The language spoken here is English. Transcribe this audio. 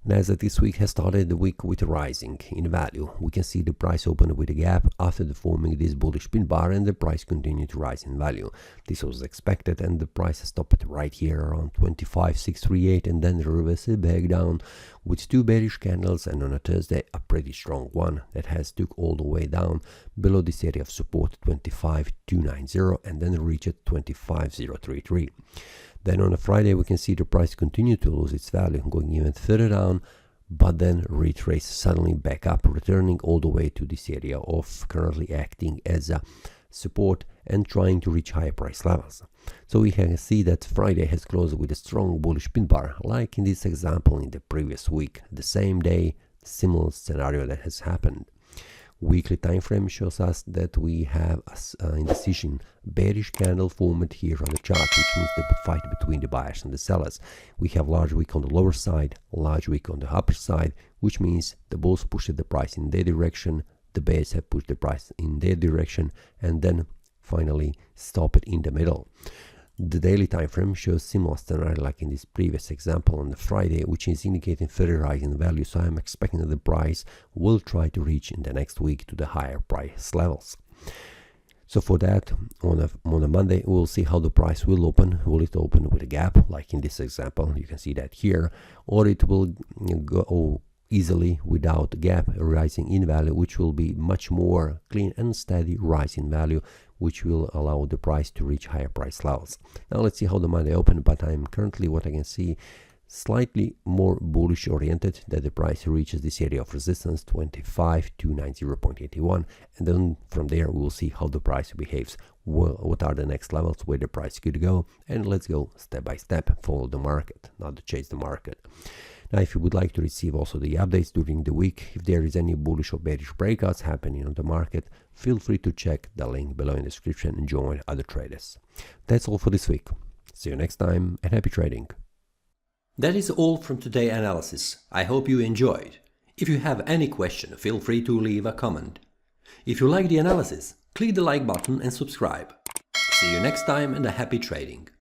NASDAQ this week has started the week with rising in value. We can see the price opened with a gap after forming this bullish pin bar, and the price continued to rise in value. This was expected, and the price stopped right here around 25,638 and then reversed back down with two bearish candles, and on a Thursday a pretty strong one that has took all the way down below this area of support 25,290 and then reached 25,033. Then on a Friday we can see the price continue to lose its value, going even further down, but then retrace suddenly back up, returning all the way to this area of currently acting as a support and trying to reach higher price levels. So we can see that Friday has closed with a strong bullish pin bar, like in this example in the previous week. The same day, similar scenario that has happened. Weekly time frame shows us that we have an indecision bearish candle formed here on the chart, which means the fight between the buyers and the sellers. We have large wick on the lower side, large wick on the upper side, which means the bulls pushed the price in their direction, the bears have pushed the price in their direction, and then finally stop it in the middle. The daily time frame shows similar scenario like in this previous example on the Friday, which is indicating further rise in value, so I'm expecting that the price will try to reach in the next week to the higher price levels. So for that, on a Monday, we'll see how the price will open. Will it open with a gap, like in this example? You can see that here, or it will go easily without a gap, rising in value, which will be much more clean and steady rise in value, which will allow the price to reach higher price levels. Now let's see how the Monday opened, but I'm currently, what I can see, slightly more bullish oriented, that the price reaches this area of resistance 25,290.81, and then from there we will see how the price behaves. Well, what are the next levels where the price could go, and let's go step by step, follow the market, not to chase the market. Now, if you would like to receive also the updates during the week, if there is any bullish or bearish breakouts happening on the market, feel free to check the link below in the description and join other traders. That's all for this week. See you next time and happy trading. That is all from today's analysis. I hope you enjoyed. If you have any question, feel free to leave a comment. If you like the analysis, click the like button and subscribe. See you next time and a happy trading.